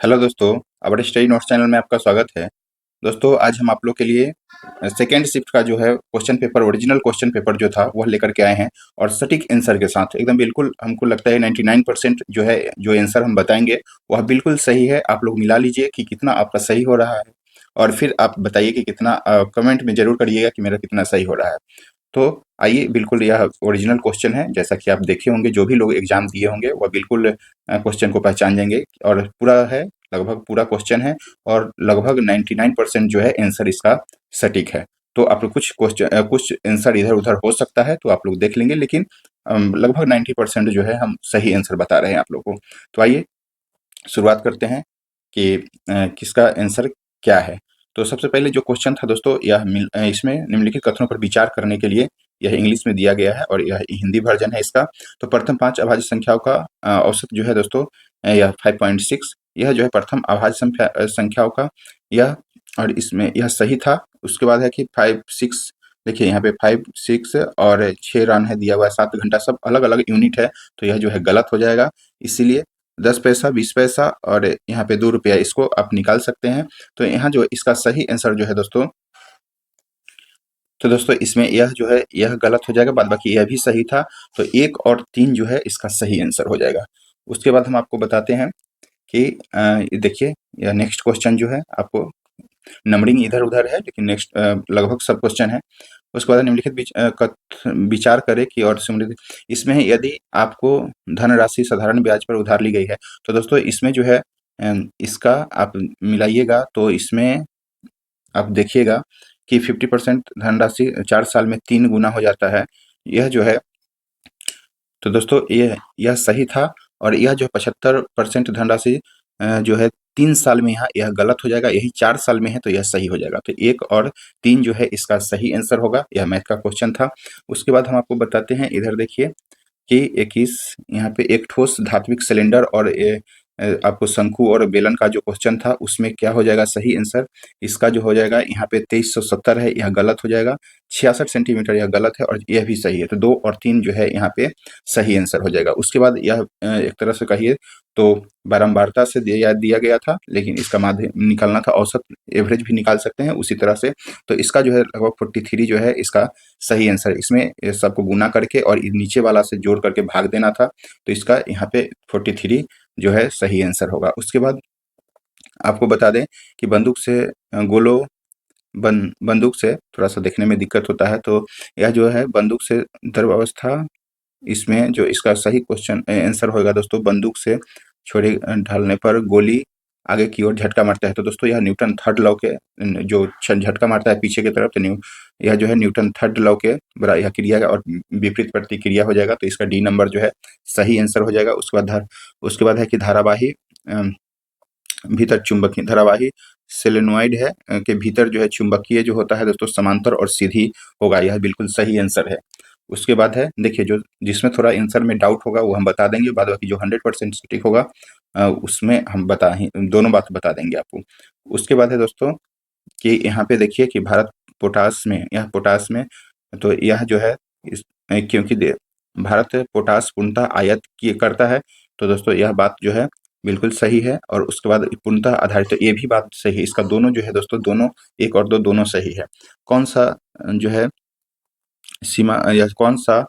Hello दोस्तों, अवर study notes channel में आपका स्वागत है। दोस्तों, आज हम आप लोग के लिए सेकेंड शिफ्ट का जो है question paper, original question paper जो था वह लेकर के आए हैं और सटीक आंसर के साथ एकदम बिल्कुल हमको लगता है 99% जो है जो आंसर हम बताएंगे वह बिल्कुल सही है। आप लोग मिला लीजिए कि कितना आपका सही हो रहा है और फिर आप बताइए कि कितना कमेंट में ज़रूर करिएगा कि मेरा कितना सही हो रहा है। तो आइए, बिल्कुल यह ओरिजिनल क्वेश्चन है, जैसा कि आप देखे होंगे, जो भी लोग एग्जाम दिए होंगे वह बिल्कुल क्वेश्चन को पहचान जाएंगे और पूरा है, लगभग पूरा क्वेश्चन है और लगभग 99% जो है आंसर इसका सटीक है। तो आप लोग कुछ आंसर इधर उधर हो सकता है तो आप लोग देख लेंगे, लेकिन लगभग 90% जो है हम सही आंसर बता रहे हैं आप लोग को। तो आइए शुरुआत करते हैं कि किसका आंसर क्या है। तो सबसे पहले जो क्वेश्चन था दोस्तों, इसमें निम्नलिखित कथनों पर विचार करने के लिए यह इंग्लिश में दिया गया है और यह हिंदी वर्जन है इसका। तो प्रथम 5 अभाज्य संख्याओं का औसत जो है दोस्तों, यह 5.6, यह जो है प्रथम अभाज्य संख्याओं का यह, और इसमें यह सही था। उसके बाद है कि 5, 6, देखिए यहाँ पे 5, 6 और 6 रन है दिया हुआ है, 7 घंटा, सब अलग-अलग यूनिट है, तो यह जो है गलत हो जाएगा। इसीलिए 10 पैसा, 20 पैसा और यहाँ पे 2 रुपया, इसको आप निकाल सकते हैं। तो यहाँ जो इसका सही आंसर जो है दोस्तों, तो दोस्तों इसमें यह जो है यह गलत हो जाएगा, बाद बाकी यह भी सही था। तो 1 और 3 जो है इसका सही आंसर हो जाएगा। उसके बाद हम आपको बताते हैं कि देखिए, यह नेक्स्ट क्वेश्चन जो है, आपको नंबरिंग इधर-उधर है लेकिन नेक्स्ट लगभग सब क्वेश्चन है। उसके बाद निम्नलिखित विचार करें कि और समृद्धि, इसमें यदि आपको धनराशि साधारण ब्याज पर उधार ली गई है, तो दोस्तों इसमें जो है इसका आप मिलाइएगा तो इसमें आप देखिएगा कि 50% धनराशि 4 साल में 3 गुना हो जाता है। यह जो है, तो दोस्तों यह सही था और यह जो 75% धनराशि जो है 3 साल में, यहाँ यह गलत हो जाएगा, यही 4 साल में है तो यह सही हो जाएगा। तो 1 और 3 जो है इसका सही आंसर होगा। यह मैथ का क्वेश्चन था। उसके बाद हम आपको बताते हैं, इधर देखिए कि 21, यहाँ पे एक ठोस धात्विक सिलेंडर और आपको शंकु और बेलन का जो क्वेश्चन था उसमें क्या हो जाएगा सही आंसर। इसका जो हो जाएगा यहाँ पे 2370 है, यह गलत हो जाएगा। 66 सेंटीमीटर यह गलत है और यह भी सही है। तो 2 और 3 जो है यहाँ पे सही आंसर हो जाएगा। उसके बाद यह एक तरह से कहिए तो बारंबारता से दिया गया था, लेकिन इसका माध्य निकालना था, औसत एवरेज भी निकाल सकते हैं उसी तरह से। तो इसका जो है लगभग 43 जो है इसका सही आंसर है। इसमें ये सबको गुना करके और नीचे वाला से जोड़ करके भाग देना था, तो इसका यहाँ पे 43 जो है सही आंसर होगा। उसके बाद आपको बता दें कि बंदूक से गोलो बंदूक से थोड़ा सा देखने में दिक्कत होता है, तो यह जो है बंदूक से द्रव अवस्था, इसमें जो इसका सही क्वेश्चन आंसर होगा दोस्तों, बंदूक से छुरी ढालने पर गोली आगे की ओर झटका मारता है। तो दोस्तों यह न्यूटन थर्ड लॉ के जो झटका मारता है पीछे की तरफ, तो यह जो है न्यूटन थर्ड लॉ के बड़ा यह क्रिया है और विपरीत प्रतिक्रिया हो जाएगा, तो इसका डी नंबर जो है सही आंसर हो जाएगा। उसके बाद है कि धारावाही भीतर चुंबकीय धारावाही सोलेनोइड है के भीतर जो है चुंबकीय जो होता है दोस्तों समांतर और सीधी होगा, यह बिल्कुल सही आंसर है। उसके बाद है, देखिए, जो जिसमें थोड़ा आंसर में डाउट होगा वो हम बता देंगे, बाद बाकी जो 100% सटीक होगा उसमें हम दोनों बात बता देंगे आपको। उसके बाद है दोस्तों कि यहाँ पे देखिए कि पोटास में, तो यह जो है क्योंकि भारत पोटास पूर्णतः आयात करता है, तो दोस्तों यह बात जो है बिल्कुल सही है। और उसके बाद पूर्णतः आधारित, तो ये भी बात सही है। इसका दोनों जो है दोस्तों, दोनों 1 और 2 दोनों सही है। कौन सा जो है सीमा या कौन सा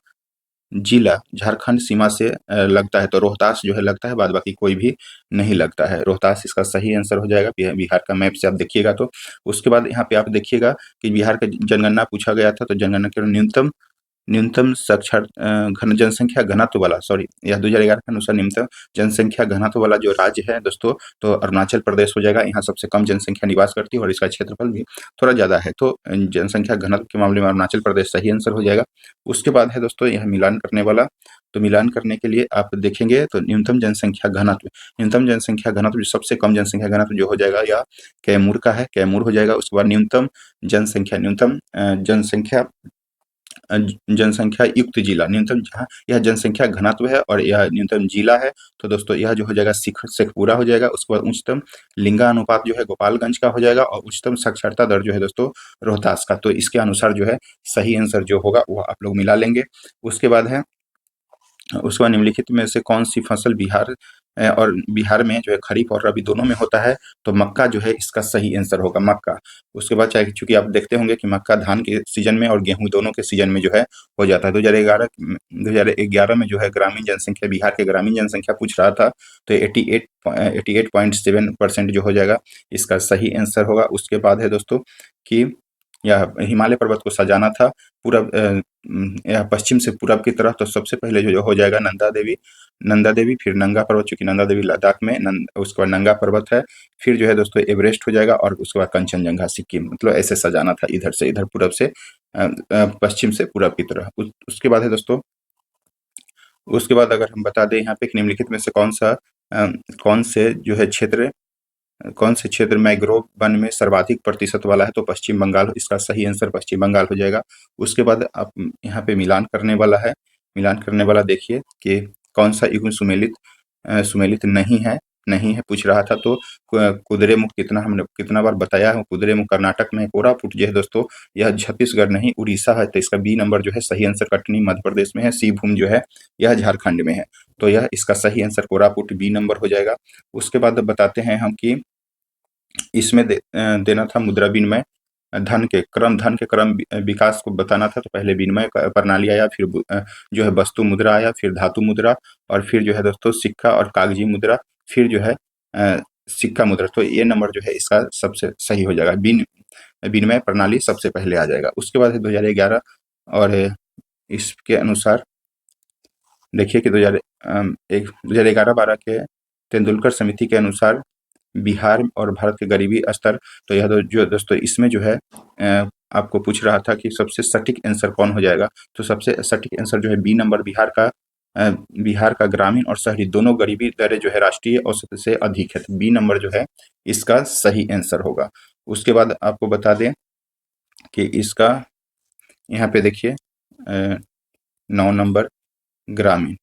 जिला झारखंड सीमा से लगता है, तो रोहतास जो है लगता है, बाद बाकी कोई भी नहीं लगता है। रोहतास इसका सही आंसर हो जाएगा बिहार का मैप से आप देखिएगा तो। उसके बाद यहाँ पे आप देखिएगा कि बिहार का जनगणना पूछा गया था, तो जनगणना के न्यूनतम न्यूनतम जनसंख्या घनत्व वाला, सॉरी, यह 2011 के अनुसार न्यूनतम जनसंख्या घनत्व वाला जो राज्य है दोस्तों, तो अरुणाचल प्रदेश हो जाएगा। यहाँ सबसे कम जनसंख्या निवास करती है और इसका क्षेत्रफल भी थोड़ा ज़्यादा है, तो जनसंख्या घनत्व के मामले में अरुणाचल प्रदेश सही आंसर हो जाएगा। उसके बाद है दोस्तों यह मिलान करने वाला, तो मिलान करने के लिए आप देखेंगे तो न्यूनतम जनसंख्या घनत्व जो सबसे कम जनसंख्या घनत्व जो हो जाएगा, या कैमूर का है, कैमूर हो जाएगा। उसके बाद जनसंख्या युक्त जिला, न्यूनतम जहाँ यह जनसंख्या घनत्व है और यह न्यूनतम जिला है, तो दोस्तों यह जो हो जाएगा शेखपुरा हो जाएगा। उसके बाद उच्चतम लिंगानुपात जो है गोपालगंज का हो जाएगा और उच्चतम साक्षरता दर जो है दोस्तों रोहतास का। तो इसके अनुसार जो है सही आंसर जो होगा वह आप लोग मिला लेंगे। उसके बाद निम्नलिखित में से कौन सी फसल बिहार और बिहार में जो है खरीफ और रबी दोनों में होता है, तो मक्का जो है इसका सही आंसर होगा, मक्का। उसके बाद चाहे चूँकि आप देखते होंगे कि मक्का धान के सीज़न में और गेहूँ दोनों के सीज़न में जो है हो जाता है। 2011 में जो है ग्रामीण जनसंख्या, बिहार के ग्रामीण जनसंख्या पूछ रहा था, तो 88.7% जो हो जाएगा इसका सही आंसर होगा। उसके बाद है दोस्तों कि यह हिमालय पर्वत को सजाना था यह पश्चिम से पूरब की तरफ, तो सबसे पहले जो हो जाएगा नंदा देवी, फिर नंगा पर्वत, चूँकि नंदा देवी लद्दाख में, उसके बाद नंगा पर्वत है, फिर जो है दोस्तों एवरेस्ट हो जाएगा और उसके बाद कंचनजंगा सिक्किम, मतलब ऐसे सजाना था इधर से इधर, पूरब से पश्चिम से पूरब की तरह। उसके बाद है दोस्तों, उसके बाद अगर हम बता दें यहाँ पे कि निम्नलिखित में से कौन से जो है कौन से क्षेत्र मैंग्रोव वन में सर्वाधिक प्रतिशत वाला है, तो पश्चिम बंगाल, इसका सही आंसर पश्चिम बंगाल हो जाएगा। उसके बाद आप यहाँ पे मिलान करने वाला देखिए कि कौन सा युग्म सुमेलित नहीं है पूछ रहा था, तो कुद्रेमुख हमने कितना बार बताया है, कुद्रेमुख कर्नाटक में है। कोरापुट जो है दोस्तों यह छत्तीसगढ़ नहीं उड़ीसा है, तो इसका बी नंबर जो है सही आंसर। कटनी मध्य प्रदेश में है, सिंहभूम जो है यह झारखंड में है, तो यह इसका सही आंसर कोरापुट बी नंबर हो जाएगा। उसके बाद बताते हैं हम कि इसमें देना था मुद्रा विनिमय धन के क्रम विकास को बताना था, तो पहले विनिमय प्रणाली आया, फिर जो है वस्तु मुद्रा आया, फिर धातु मुद्रा, और फिर जो है दोस्तों सिक्का और कागजी मुद्रा, फिर जो है सिक्का मुद्रा। तो ये नंबर जो है इसका सबसे सही हो जाएगा, विनिमय प्रणाली सबसे पहले आ जाएगा। उसके बाद है 2011, और इसके अनुसार देखिए कि 2011-12 के तेंदुलकर समिति के अनुसार बिहार और भारत के गरीबी स्तर, तो यह जो दोस्तों इसमें जो है आपको पूछ रहा था कि सबसे सटीक आंसर कौन हो जाएगा, तो सबसे सटीक आंसर जो है बी नंबर, बिहार का ग्रामीण और शहरी दोनों गरीबी दरें जो है राष्ट्रीय औसत से अधिक है, तो बी नंबर जो है इसका सही आंसर होगा। उसके बाद आपको बता दें कि इसका यहाँ पे देखिए 9 नंबर ग्रामीण,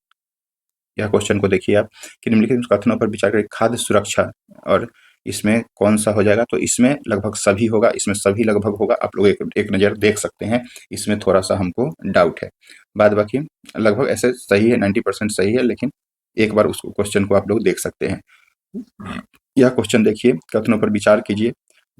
यह क्वेश्चन को देखिए आप कि निम्नलिखित कथनों पर विचार करें, खाद्य सुरक्षा, और इसमें कौन सा हो जाएगा, तो इसमें लगभग सभी होगा, इसमें सभी लगभग होगा, आप लोग एक नज़र देख सकते हैं, इसमें थोड़ा सा हमको डाउट है, बाद बाकी लगभग ऐसे सही है, 90% सही है, लेकिन एक बार उस क्वेश्चन को आप लोग देख सकते हैं। यह क्वेश्चन देखिए, कथनों पर विचार कीजिए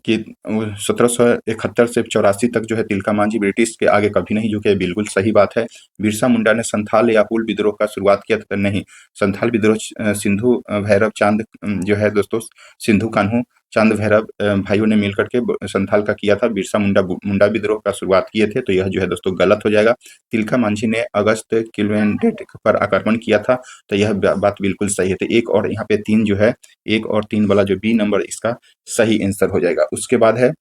कि 1771 से 84 तक जो है तिलका मांझी ब्रिटिश के आगे कभी नहीं झुके, बिल्कुल सही बात है। बिरसा मुंडा ने संथाल या हुल विद्रोह का शुरुआत किया था, नहीं, संथाल विद्रोह सिंधु भैरव चांद जो है दोस्तों, सिंधु कान्हू चांद भैरव भाइयों ने मिलकर के संथाल का किया था। बिरसा मुंडा विद्रोह का शुरुआत किए थे, तो यह जो है दोस्तों गलत हो जाएगा। तिलका मांझी ने अगस्त किल्वेंडेट पर आक्रमण किया था, तो यह बात बिल्कुल सही है। तो एक और यहाँ पे 3 जो है, 1 और 3 वाला जो बी नंबर इसका सही आंसर हो जाएगा। उसके बाद है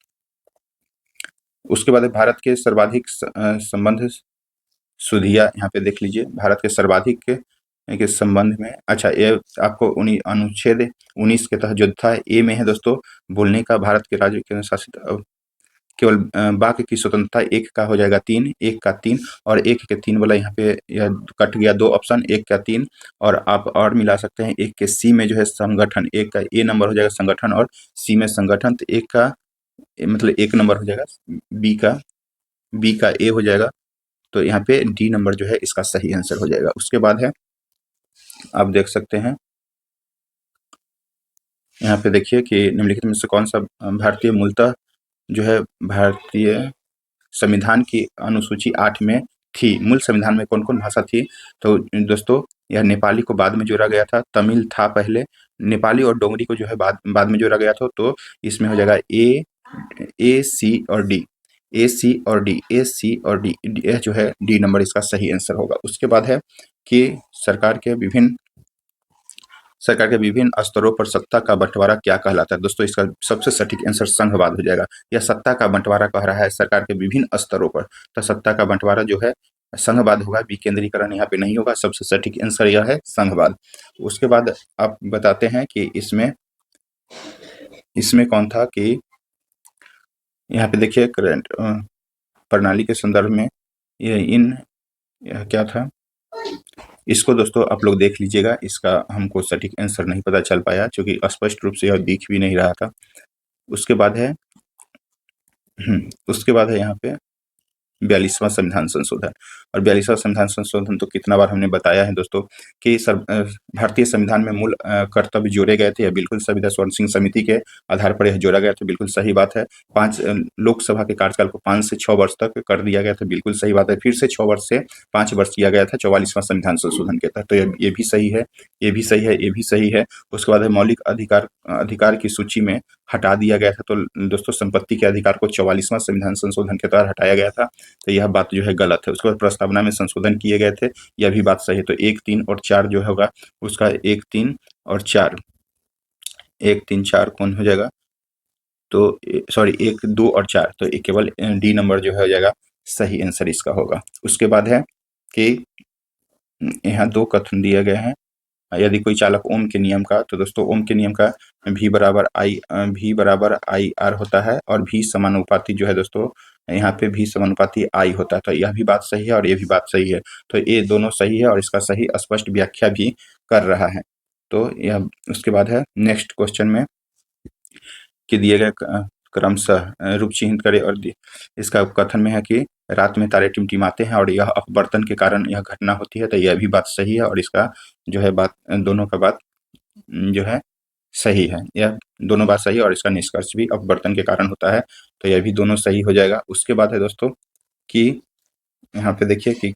भारत के सर्वाधिक संबंध सुधिया, यहाँ पे देख लीजिए, भारत के सर्वाधिक के संबंध में, अच्छा ये आपको अनुच्छेद 19 के तहत जो था ए में है दोस्तों, बोलने का भारत के राज्य केंद्र शासित केवल वाक्य की स्वतंत्रता, एक का हो जाएगा 3, 1 का 3, और 1 के 3 वाला यहाँ पे यह कट गया 2 ऑप्शन, 1 का 3, और आप और मिला सकते हैं, 1 के सी में जो है संगठन, 1 का ए नंबर हो जाएगा संगठन, और सी में संगठन, तो 1 का मतलब 1 नंबर हो जाएगा, बी का ए हो जाएगा, तो यहाँ पे डी नंबर जो है इसका सही आंसर हो जाएगा। उसके बाद है, आप देख सकते हैं यहाँ पे देखिए कि निम्नलिखित में से कौन सा भारतीय मूलतः जो है भारतीय संविधान की अनुसूची 8 में थी। मूल संविधान में कौन-कौन भाषा थी, तो दोस्तों यह नेपाली को बाद में जोड़ा गया था, तमिल था पहले, नेपाली और डोगरी को जो है बाद में जोड़ा गया था, तो इसमें हो जाएगा ए, सी और डी, ए, सी और डी, ए, सी और डी, यह जो है डी नंबर इसका सही आंसर होगा। उसके बाद है कि सरकार के विभिन्न स्तरों पर सत्ता का बंटवारा क्या कहलाता है, दोस्तों इसका सबसे सटीक आंसर संघवाद हो जाएगा। यह सत्ता का बंटवारा कह रहा है सरकार के विभिन्न स्तरों पर, तो सत्ता का बंटवारा जो है संघवाद होगा, विकेंद्रीकरण यहाँ पे नहीं होगा, सबसे सटीक आंसर यह है संघवाद। उसके बाद आप बताते हैं कि इसमें कौन था कि यहाँ पे देखिए करंट प्रणाली के संदर्भ में यह क्या था, इसको दोस्तों आप लोग देख लीजिएगा, इसका हमको सटीक आंसर नहीं पता चल पाया, क्योंकि स्पष्ट रूप से यह दिख भी नहीं रहा था। उसके बाद है यहाँ पे 42वां संविधान संशोधन। और 42वां संविधान संशोधन तो कितना बार हमने बताया है दोस्तों कि भारतीय संविधान में मूल कर्तव्य जोड़े गए थे। यह बिल्कुल संविदा स्वर्ण सिंह समिति के आधार पर यह जोड़ा गया था, बिल्कुल सही बात है। लोकसभा के कार्यकाल को 5 से 6 वर्ष तक कर दिया गया था, बिल्कुल सही बात है। फिर से 6 वर्ष से 5 वर्ष किया गया था 44वां संविधान संशोधन के तहत। तो ये भी सही है, ये भी सही है, ये भी सही है। उसके बाद है मौलिक अधिकार की सूची में हटा दिया गया था। तो दोस्तों संपत्ति के अधिकार को 44वां संविधान संशोधन के तहत हटाया गया था, तो यह बात जो है गलत है। उसके बाद प्रस्तावना में संशोधन किए गए थे, यह भी बात सही है। तो 1, 3 और 4 जो होगा उसका 1, 3 और 4, 1, 3, 4 कौन हो जाएगा? तो सॉरी 1, 2 और 4, तो केवल डी नंबर जो हो जाएगा सही आंसर इसका होगा। उसके बाद है कि यहाँ 2 कथन दिए गए हैं। यदि कोई चालक ओम के नियम का, तो दोस्तों ओम के नियम का V बराबर आई आर होता है, और V समानुपाती जो है दोस्तों यहाँ पे V समानुपाती I होता है। तो यह भी बात सही है और ये भी बात सही है। तो ये दोनों सही है और इसका सही स्पष्ट व्याख्या भी कर रहा है। तो यह उसके बाद है नेक्स्ट क्वेश्चन में कि दिए गए क्रमशः रूप चिन्हित करें, और इसका कथन में है कि रात में तारे टिमटिमाते हैं और यह अपवर्तन के कारण यह घटना होती है। तो यह भी बात सही है और इसका जो है बात दोनों का बात जो है सही है। यह दोनों बात सही है और इसका निष्कर्ष भी अपवर्तन के कारण होता है। तो यह भी दोनों सही हो जाएगा। उसके बाद है दोस्तों कि यहाँ पे देखिए कि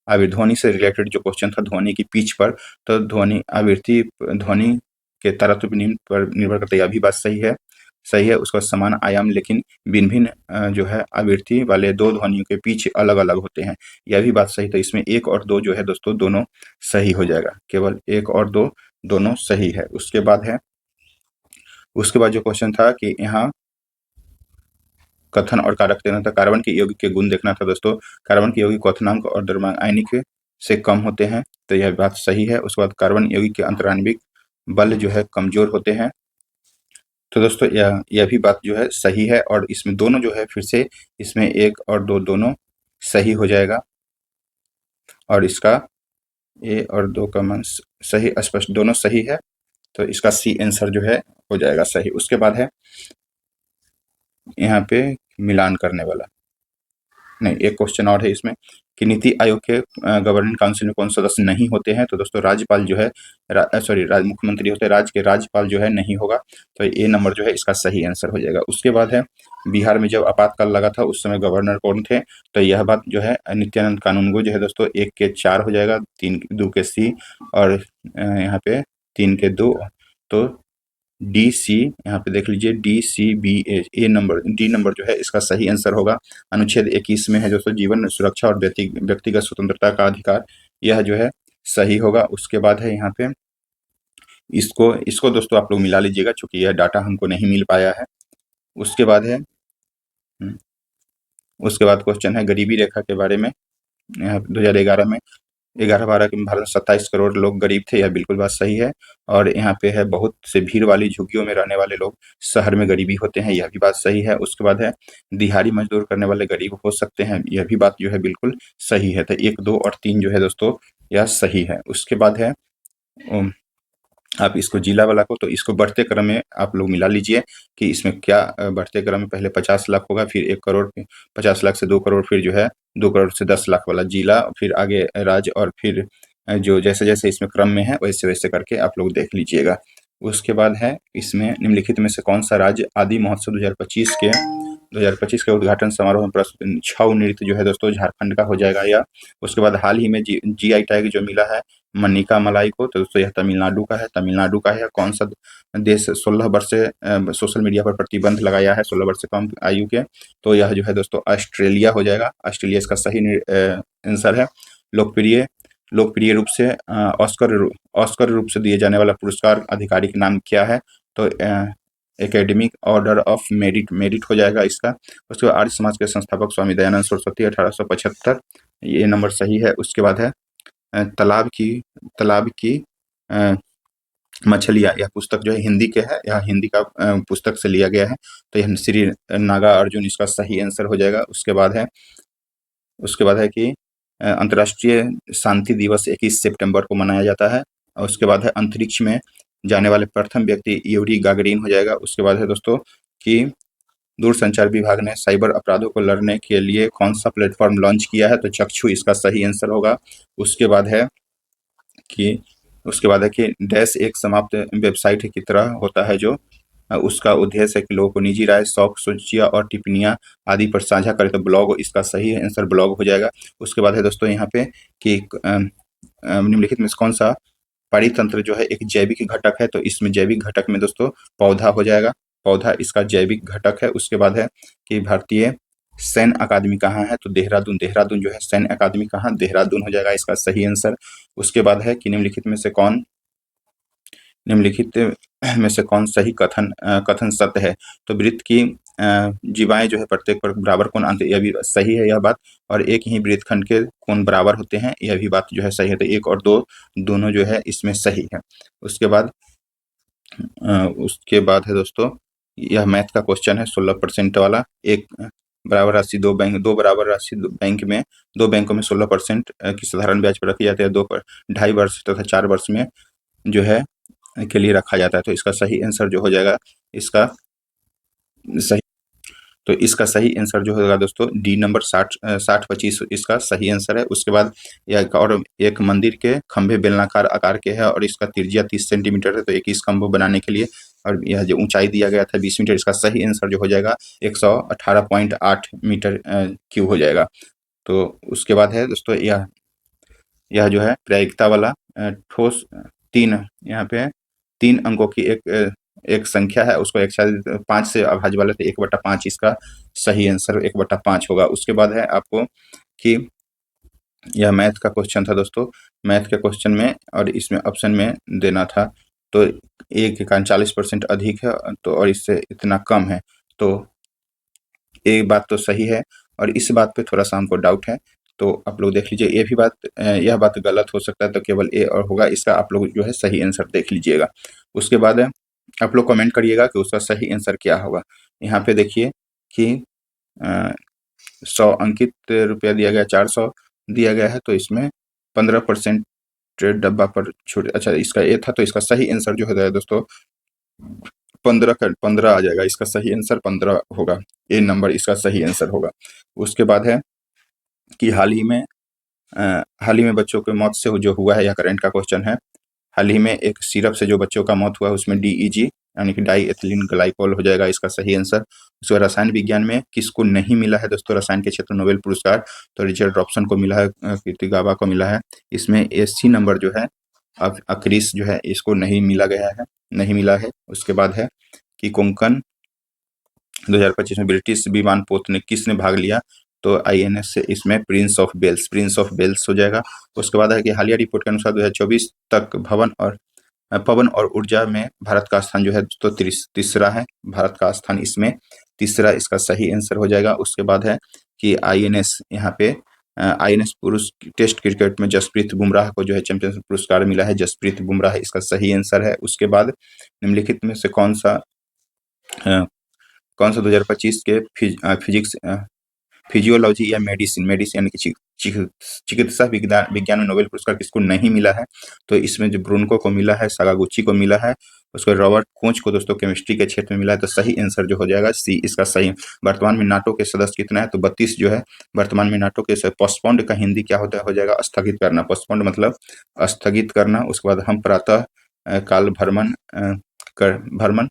ध्वनि से रिलेटेड जो क्वेश्चन था ध्वनि की पिच पर, तो ध्वनि आवृत्ति ध्वनि के तरत्व पर निर्भर करता है, यह भी बात सही है, सही है। उसका समान आयाम लेकिन भिन्न-भिन्न जो है आवृत्ति वाले 2 ध्वनियों के पिच अलग-अलग होते हैं, यह भी बात सही। तो इसमें 1 और 2 जो है दोस्तों दोनों सही हो जाएगा, केवल 1 और 2 दोनों सही है। उसके बाद जो क्वेश्चन था कि यहाँ कथन और कारक देना था, कार्बन के यौगिक के गुण देखना था दोस्तों। कार्बन के यौगिक क्वथनांक और द्रव्यमान आयनिक से कम होते हैं, तो यह बात सही है। उसके बाद कार्बन यौगिक के अंतराण्विक बल जो है कमजोर होते हैं, तो दोस्तों यह भी बात जो है सही है। और इसमें दोनों जो है फिर से इसमें 1 और 2 दोनों सही हो जाएगा, और इसका ए और 2 का मान सही स्पष्ट दोनों सही है। तो इसका सी आंसर जो है हो जाएगा सही। उसके बाद है यहाँ पे मिलान करने वाला, नहीं, एक क्वेश्चन और है इसमें कि नीति आयोग के गवर्निंग काउंसिल में कौन सदस्य नहीं होते हैं? तो दोस्तों राज्यपाल जो है मुख्यमंत्री होते हैं, राज्य के राज्यपाल जो है नहीं होगा। तो ए नंबर जो है इसका सही आंसर हो जाएगा। उसके बाद है बिहार में जब आपातकाल लगा था उस समय गवर्नर कौन थे? तो यह बात जो है नित्यानंद कानूनगो जो है दोस्तों, 1 के 4 हो जाएगा, 2 के सी, और यहाँ पे 3 के 2। तो डी सी, यहाँ पे देख लीजिए DCBA नंबर, डी नंबर जो है इसका सही आंसर होगा। अनुच्छेद 21 में है दोस्तों जीवन सुरक्षा और व्यक्तिगत स्वतंत्रता का अधिकार, यह जो है सही होगा। उसके बाद है यहाँ पे इसको दोस्तों आप लोग मिला लीजिएगा, चूंकि यह डाटा हमको नहीं मिल पाया है। उसके बाद है उसके बाद क्वेश्चन है गरीबी रेखा के बारे में। यहाँ 2011 में 11-12 के भारत में 27 करोड़ लोग गरीब थे, यह बिल्कुल बात सही है। और यहाँ पे है बहुत से भीड़ वाली झुग्गियों में रहने वाले लोग शहर में गरीबी होते हैं, यह भी बात सही है। उसके बाद है दिहाड़ी मजदूर करने वाले गरीब हो सकते हैं, यह भी बात जो है बिल्कुल सही है। तो 1, 2 और 3 जो है दोस्तों यह सही है। उसके बाद है आप इसको जिला वाला को, तो इसको बढ़ते क्रम में आप लोग मिला लीजिए कि इसमें क्या बढ़ते क्रम में पहले 50 लाख होगा, फिर 1 करोड़, 50 लाख से 2 करोड़, फिर जो है 2 करोड़ से 10 लाख वाला जिला, फिर आगे राज्य, और फिर जो जैसे-जैसे इसमें क्रम में है वैसे-वैसे करके आप लोग देख लीजिएगा। उसके बाद है इसमें निम्नलिखित में से कौन सा राज्य आदि महोत्सव 2025 के उद्घाटन समारोह में प्रस्तुत छऊ नृत्य जो है दोस्तों झारखंड का हो जाएगा। या उसके बाद हाल ही में GI टैग जो मिला है मनिका मलाई को, तो दोस्तों यह तमिलनाडु का है। तमिलनाडु का है। कौन सा देश 16 वर्ष से सोशल मीडिया पर प्रतिबंध लगाया है 16 वर्ष से कम आयु के? तो यह जो है दोस्तों ऑस्ट्रेलिया हो जाएगा। ऑस्ट्रेलिया इसका सही आंसर है। लोकप्रिय रूप से ऑस्कर रूप से दिए जाने वाला पुरस्कार आधिकारिक नाम क्या है? तो एकेडमिक ऑर्डर ऑफ मेरिट हो जाएगा इसका। उसके बाद आर्य समाज के संस्थापक स्वामी दयानंद सरस्वती 1875, ये नंबर सही है। उसके बाद है तालाब की मछलियाँ, यह पुस्तक जो है हिंदी के है, यह हिंदी का पुस्तक से लिया गया है। तो यह श्री नागा अर्जुन इसका सही आंसर हो जाएगा। उसके बाद है कि अंतर्राष्ट्रीय शांति दिवस 21 सितंबर को मनाया जाता है। और उसके बाद है अंतरिक्ष में जाने वाले प्रथम व्यक्ति यूरी गागरिन हो जाएगा। उसके बाद है दोस्तों कि दूरसंचार विभाग ने साइबर अपराधों को लड़ने के लिए कौन सा प्लेटफॉर्म लॉन्च किया है? तो चक्षु इसका सही आंसर होगा। उसके बाद है कि डैश एक समाप्त वेबसाइट की तरह होता है जो उसका उद्देश्य है कि लोगों को निजी राय, शौक, सूचियाँ और टिप्पणियाँ आदि पर साझा करें। तो ब्लॉग इसका सही आंसर ब्लॉग हो जाएगा। उसके बाद है दोस्तों यहाँ पे कि निम्नलिखित में से कौन सा परितंत्र जो है एक जैविक घटक है? तो इसमें जैविक घटक में दोस्तों पौधा हो जाएगा। पौधा इसका जैविक घटक है। उसके बाद है कि भारतीय सैन्य अकादमी कहाँ है? तो देहरादून। देहरादून जो है सैन्य अकादमी कहाँ? देहरादून हो जाएगा इसका सही आंसर। उसके बाद है कि निम्नलिखित में से कौन सही कथन सत्य है? तो वृत्त की जीवाएं जो है प्रत्येक पर बराबर कोण अंत, यह भी सही है यह बात। और एक ही वृत्तखंड के कोण बराबर होते हैं, यह भी बात जो है सही है। तो 1 और 2 दोनों जो है इसमें सही है। उसके बाद है दोस्तों यह मैथ का क्वेश्चन है 16% वाला। एक बराबर राशि दो बराबर राशि बैंक में 2 बैंकों में 16% की साधारण ब्याज पर रखी जाती है। 2.5 वर्ष तथा 4 वर्ष में जो है के लिए रखा जाता है। तो इसका सही आंसर जो हो जाएगा इसका सही तो इसका सही आंसर जो होगा दोस्तों डी नंबर 60-25 इसका सही आंसर है। उसके बाद एक मंदिर के खंभे बेलनाकार आकार के है और इसका त्रिज्या 30 सेंटीमीटर है। तो 21 खंभों बनाने के लिए और यह जो ऊंचाई दिया गया था 20 मीटर, इसका सही आंसर जो हो जाएगा 118.8 मीटर क्यूब हो जाएगा। तो उसके बाद है दोस्तों यह जो है प्रायिकता वाला ठोस 3 यहाँ पे 3 अंकों की एक संख्या है, उसको 5 से अभाज्य वाले थे 1/5 इसका सही आंसर 1/5 होगा। उसके बाद है आपको कि यह मैथ का क्वेश्चन था दोस्तों। मैथ के क्वेश्चन में और इसमें ऑप्शन में देना था तो 1 के कारण 40% अधिक है तो और इससे इतना कम है। तो एक बात तो सही है और इस बात पे थोड़ा सा हमको डाउट है। तो आप लोग देख लीजिए यह बात गलत हो सकता है। तो केवल ए और होगा इसका, आप लोग जो है सही आंसर देख लीजिएगा। उसके बाद आप लोग कमेंट करिएगा कि उसका सही आंसर क्या होगा। यहाँ पे देखिए कि 100 अंकित रुपया दिया गया, 400 दिया गया है। तो इसमें 15% डब्बा पर छूट। अच्छा इसका ए था तो इसका सही आंसर जो है दोस्तों 15 आ जाएगा। इसका सही आंसर 15 होगा। ए नंबर इसका सही आंसर होगा। उसके बाद है कि हाल ही में बच्चों की मौत से जो हुआ है, यह करंट का क्वेश्चन है। हाल ही में एक सिरप से जो बच्चों का मौत हुआ है उसमें DEG यानी कि डाई एथिलीन ग्लाइकोल हो जाएगा इसका सही आंसर। उसके रसायन विज्ञान में किसको नहीं मिला है दोस्तों रसायन के क्षेत्र में नोबेल पुरस्कार? तो रिचर्ड रॉबसन को मिला है, कीर्ति गाबा को मिला है। इसमें AC नंबर जो है अब अक्रिस जो है इसको नहीं मिला है। उसके बाद है कि कोंकण 2025 में ब्रिटिश विमान पोत ने किसने भाग लिया? तो INS से इसमें प्रिंस ऑफ वेल्स हो जाएगा। उसके बाद है कि हालिया रिपोर्ट के अनुसार 2024 तक पवन और ऊर्जा में भारत का स्थान जो है तो तीसरा है। भारत का स्थान इसमें तीसरा इसका सही आंसर हो जाएगा। उसके बाद है कि INS यहाँ पे INS पुरुष टेस्ट क्रिकेट में जसप्रीत बुमराह को जो है चैंपियंस पुरस्कार मिला है। जसप्रीत बुमराह इसका सही आंसर है। उसके बाद निम्नलिखित में से कौन सा 2025 के फिजिक्स फिजियोलॉजी या मेडिसिन यानी कि चिकित्सा विज्ञान में नोबेल पुरस्कार किसको नहीं मिला है? तो इसमें जो ब्रूनको को मिला है, सागागुची को मिला है, उसको रॉबर्ट कोच को दोस्तों केमिस्ट्री के क्षेत्र में मिला है। तो सही आंसर जो हो जाएगा सी इसका सही। वर्तमान में नाटो के सदस्य कितना है? तो 32 जो है वर्तमान में नाटो के। पोस्टपोन्ड का हिंदी क्या होता है? हो जाएगा स्थगित करना। पोस्टपोन्ड मतलब स्थगित करना। उसके बाद हम प्रातः काल भ्रमण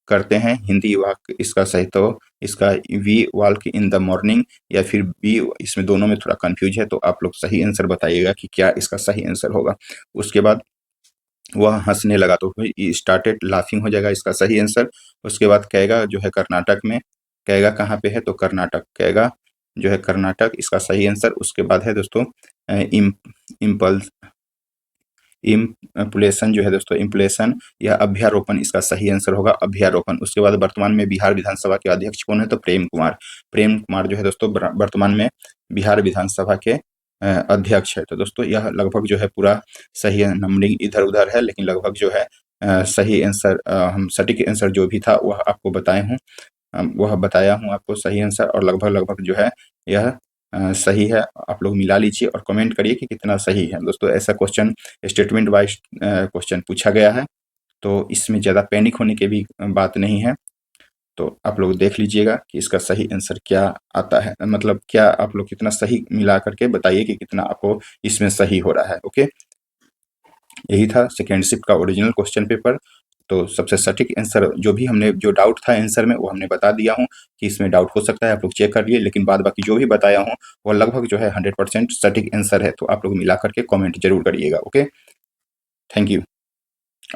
करते हैं, हिंदी वाक्य इसका सही। तो इसका we walk in the morning या फिर बी, इसमें दोनों में थोड़ा कंफ्यूज है। तो आप लोग सही आंसर बताइएगा कि क्या इसका सही आंसर होगा। उसके बाद वह हंसने लगा तो स्टार्टेड लाफिंग हो जाएगा इसका सही आंसर। उसके बाद कैगा जो है कर्नाटक में, कैगा कहाँ पे है? तो कर्नाटक, कैगा जो है कर्नाटक इसका सही आंसर। उसके बाद है दोस्तों इम्प्लेशन जो है दोस्तों इम्प्लेशन या अभ्यारोपण इसका सही आंसर होगा अभ्यारोपण। उसके बाद वर्तमान में बिहार विधानसभा के अध्यक्ष कौन है? तो प्रेम कुमार जो है दोस्तों वर्तमान में बिहार विधानसभा के अध्यक्ष है। तो दोस्तों यह लगभग जो है पूरा सही है। नंबरिंग इधर उधर है लेकिन लगभग जो है सही आंसर हम सटीक आंसर जो भी था वह आपको बताया हूँ आपको सही आंसर। और लगभग जो है यह सही है। आप लोग मिला लीजिए और कमेंट करिए कि कितना सही है। दोस्तों ऐसा क्वेश्चन स्टेटमेंट वाइज क्वेश्चन पूछा गया है तो इसमें ज़्यादा पैनिक होने की भी बात नहीं है। तो आप लोग देख लीजिएगा कि इसका सही आंसर क्या आता है, मतलब क्या आप लोग कितना सही मिला करके बताइए कि कितना आपको इसमें सही हो रहा है। ओके, यही था सेकेंड शिफ्ट का ओरिजिनल क्वेश्चन पेपर। तो सबसे सटीक आंसर जो भी हमने, जो डाउट था आंसर में, वो हमने बता दिया हूँ कि इसमें डाउट हो सकता है, आप लोग चेक कर लिए, लेकिन बाद बाकी जो भी बताया हूँ वो लगभग जो है 100% सटीक आंसर है। तो आप लोग मिला करके कमेंट जरूर करिएगा। Okay, thank you.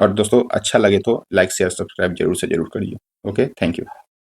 और दोस्तों अच्छा लगे तो लाइक शेयर सब्सक्राइब जरूर से जरूर करिए। Okay, thank you.